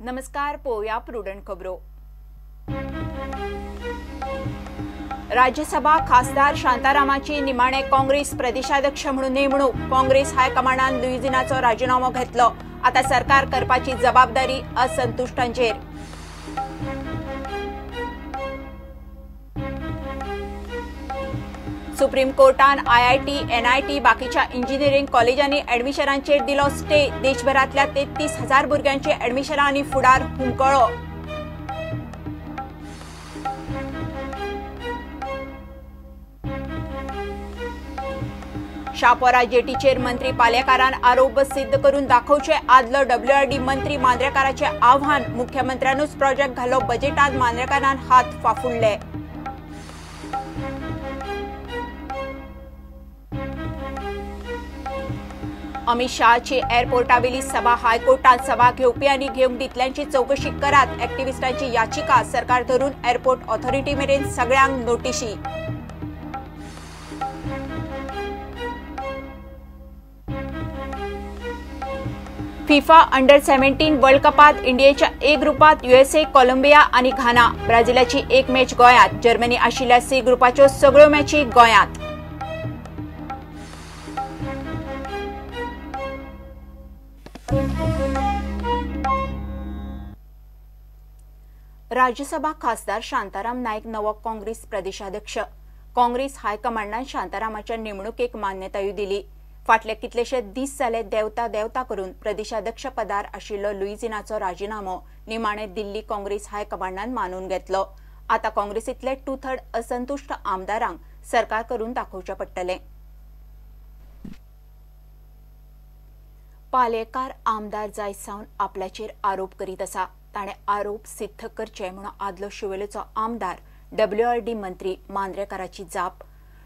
नमस्कार, पोया प्रुडंट खबरो। राज्यसभा खासदार शांतारामाची निमाणे काँग्रेस प्रदेशाध्यक्ष म्हणून नेमणूक। काँग्रेस हायकमांडान लुईझिनाचो राजीनामो घेतलो। आता सरकार करपाची जबाबदारी असंतुष्टांचेर। सुप्रीम कोर्टान IIT, NIT बाकीच्या इंजिनियरिंग कॉलेजांनी ऍडमिशनांचेर दिलो स्टे। देशभरातल्या 33,000 भुरग्यांचे ऍडमिशनां आनी फुडार हुमकळो। शापोरा जेटीचेर मंत्री पालेकारान आरोप सिद्ध करून दाखोवचे। आदलो WRD मंत्री मांद्रेकाराचे आव्हान। मुख्यमंत्र्यानूच प्रोजेक्ट घालो बजेटात, मांद्रेकारान हात फाफुडले। अमित शहाची एअरपोर्टावेली सभा। हायकोर्टात सभा घेवपी आनी घेवंक दितल्यांची चौकशी करात। एक्टिव्हिस्टांची याचिका सरकार धरून एअरपोर्ट ऑथॉरिटी मेरेन सगळ्यांक नोटीशी। फिफा अंडर-17 वर्ल्ड कपात इंडियेच्या ए ग्रुपात USA, कोलंबिया आनी घाना। ब्राझीलाची एक मॅच गोंयांत। जर्मनी आशिल्ल्या C ग्रुपाच्यो सगळ्यो मॅची गोंयांत। राज्यसभा खासदार शांताराम नायक नवो काँग्रेस प्रदेशाध्यक्ष। काँग्रेस हायकमांडान शांतारामाच्या नेमणुकेक मान्यताय दिली। फाटले कितलेशे दीस जाले देवता करून प्रदेशाध्यक्ष पदार आशिल्लो लुईझिनाचो राजीनामो निमाणे दिल्ली काँग्रेस हायकमांडान मानून घेतलो। आता काँग्रेसीतले 2/3 असंतुष्ट आमदारांक सरकार करून दाखोवचे पडटले। पालेकार आमदार जायसावन आपल्याचेर आरोप करीत आसा। ताणे आरोप सिद्ध करचे म्हणून आदलो शिवोलेचो आमदार WRD मंत्री मांद्रेकाराची जाप।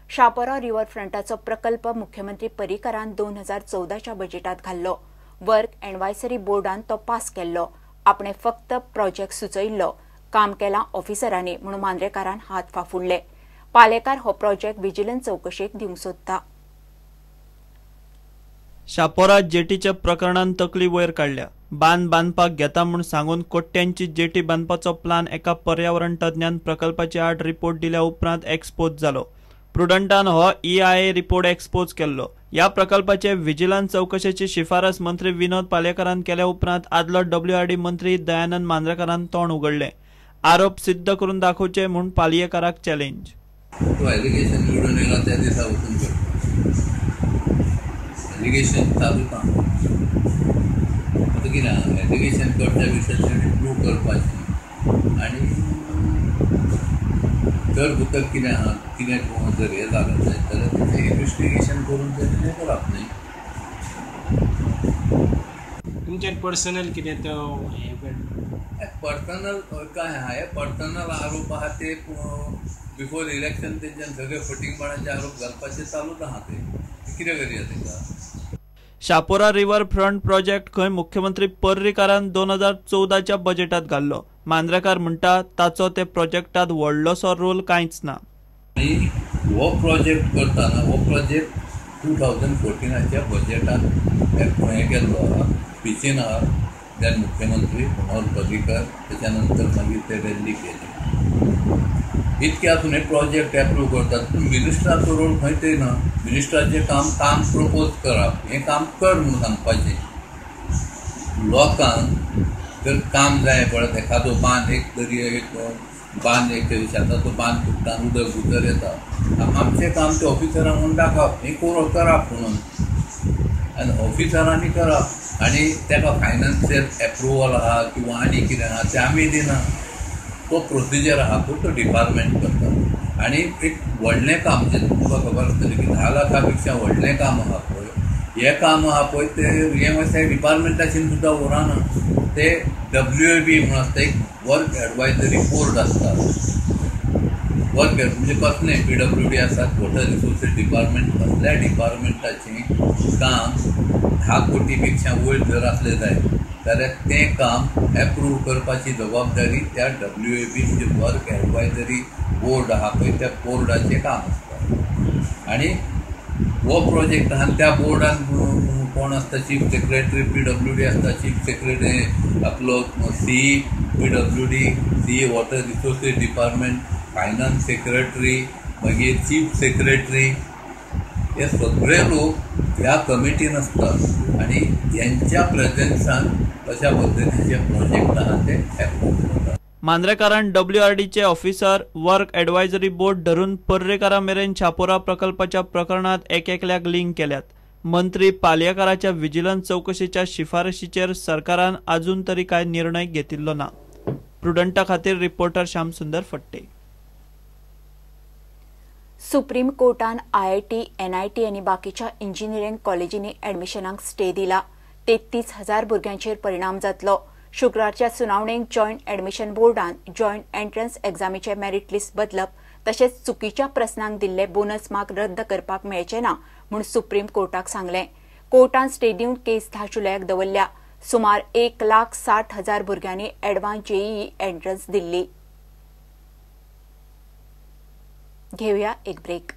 शापोरा रिव्हरफ्रंटाचो प्रकल्प मुख्यमंत्री पर्रीकारान 2014च्या बजेटात घाल्लो। वर्क एडवायझरी बोर्डान तो पास केल्लो। आपणे फक्त प्रोजेक्ट सुचयल्लो, काम केलां ऑफिसरांनी म्हणून मांद्रेकारान हात फाफुडले। पालेकार हो प्रोजेक्ट विजिलन्स चौकशेक दिवंक सोदता। शापोरा जेटीच्या प्रकरणात तकली वयर काढल्या। बांदपाक घेता म्हूण सांगून कोट्यांची जेटी बांदपाचो प्लान एका पर्यावरण तज्ञान प्रकल्पाची आड रिपोर्ट दिल्या उपरांत एक्सपोज जालो। प्रुडंटान हो EIA रिपोर्ट एक्सपोज केल्लो। या प्रकल्पाचे विजिलन्स चौकशेची शिफारस मंत्री विनोद पालेकारान केल्या उपरांत आदलो WRD मंत्री दयानंद मांद्रेकारान तोंड उगडले। आरोप सिद्ध करून दाखोवचे म्हूण पालयेकाराक चॅलेंज। एलिगेशन चालू का एलिगेशन करच्या विशयाचेर प्रूव करपाचें आनी जर भितर कितें आहा कितें जर हें जालें जाल्यार तेचें इन्वेस्टिगेशन करून तें करप न्ही। तुमचें पर्सनल कितें तो पर्सनल काय आहा हे पर्सनल आरोप आहा ते बिफोर इलेक्शन तेंच्यान सगळे फटींगपणाचे आरोप घालपाचे चालूच आहा ते कितें करया तेका। शापोरा रिव्हर फ्रंट प्रोजेक्ट खंय मुख्यमंत्री पर्रीकारान 2014च्या बजेटात घाल्लो। मांद्रेकार म्हणटा ताचो ते प्रोजेक्टात व्हडलोसो रोल कांयच ना। हो प्रोजेक्ट करताना हो प्रोजेक्ट 2014च्या बजेटात हें केल्लो आहा, स्पिचीन आहा। देन मुख्यमंत्री मनोहर पर्रीकर त्याच्यानंतर मागीर ते रॅली केली। इतके आसून हे प्रोजेक्ट एप्रूव करतात, मिनिस्टराचो रोल खंय ते ना। मिनिस्टराचें काम प्रपोज करप, हें काम कर म्हणून सांगपाचें। लोकांक जर काम जाय पळत एखादो बांद एक दर्या एक बांद एक शेताचो बांद फुट्टा उदक भितर येता, आमचें काम ते ऑफिसरांक म्हणून दाखवप, हें करप म्हणून आनी ऑफिसरांनी करप आनी ताका फायनान्शियल एप्रुवल आहा किंवा आनी कितें आहा तें आमी दिना। तो प्रोसिजर आहा तो डिपार्टमेंट करता आनी एक व्हडलें काम जें तुमकां खबर आसतलें की 10 लाखा पेक्षा व्हडलें काम आहा पळय, हें काम आहा पळय तें हे डिपार्टमेंटाचेर सुद्दां उरना। ते WAB म्हणून आसता, एक वर्क एडवायझरी बोर्ड आसता। वर्क म्हणजे कसलें PWD आसा, वॉटर रिसोर्सीस डिपार्टमेंट, कसल्या डिपार्टमेंटाचें काम 10 कोटी पेक्षा वयर जर असलें जाय जाल्यार तें काम एप्रूव करपाची जबाबदारी त्या WAB म्हणजे वर्क एडवायझरी बोर्ड आहा पळय त्या बोर्डाचें काम आसता। आनी हो प्रोजेक्ट आहा त्या बोर्डान कोण आसता चीफ सेक्रेटरी PWD आसता, चीफ सेक्रेटरी आपलो CE PWD, CE water resources department, finance secretary, मागीर चीफ सेक्रेटरी, हे सगळे लोक ह्या कमिटीन आसतात आणि यांच्या प्रेझेन्सान अशा पद्धतीचे प्रोजेक्ट आहा ते अप्रूव्ह करतात. मांद्रेकारान WRDचे ऑफिसर, वर्क एडवायझरी बोर्ड धरून पर्रेकारा मेरेन शापोरा प्रकल्पाच्या प्रकरणात एकल्याक लिंक केल्यात. मंत्री पालयेकाराच्या विजिलन्स चौकशीच्या शिफारशीचेर सरकारान अजून तरी काय निर्णय घेतिल्लो ना. प्रुडंटा खातीर रिपोर्टर श्यामसुंदर फट्टे. सुप्रीम कोर्टान IIT, NIT आणि बाकीच्या इंजिनियरिंग कॉलेजींनी ॲडमिशनाक स्टे दिला. 33,000 भुरग्यांचेर परिणाम जातलो. शुक्रारच्या सुनावणेक जॉयंट ॲडमिशन बोर्डान जॉयंट एंट्रन्स एक्झामीचे मेरिट लिस्ट बदलप तशेंच चुकीच्या प्रस्नांक दिल्ले बोनस मार्क रद्द करपाक मेळचे ना म्हूण सुप्रीम कोर्टाक सांगलें. कोर्टान स्टे दिवन केस 10 जुलयाक दवरल्या. सुमार 1,60,000 भुरग्यांनी एडवान्स JEE एंट्रन्स दिल्ली. घेऊया एक ब्रेक.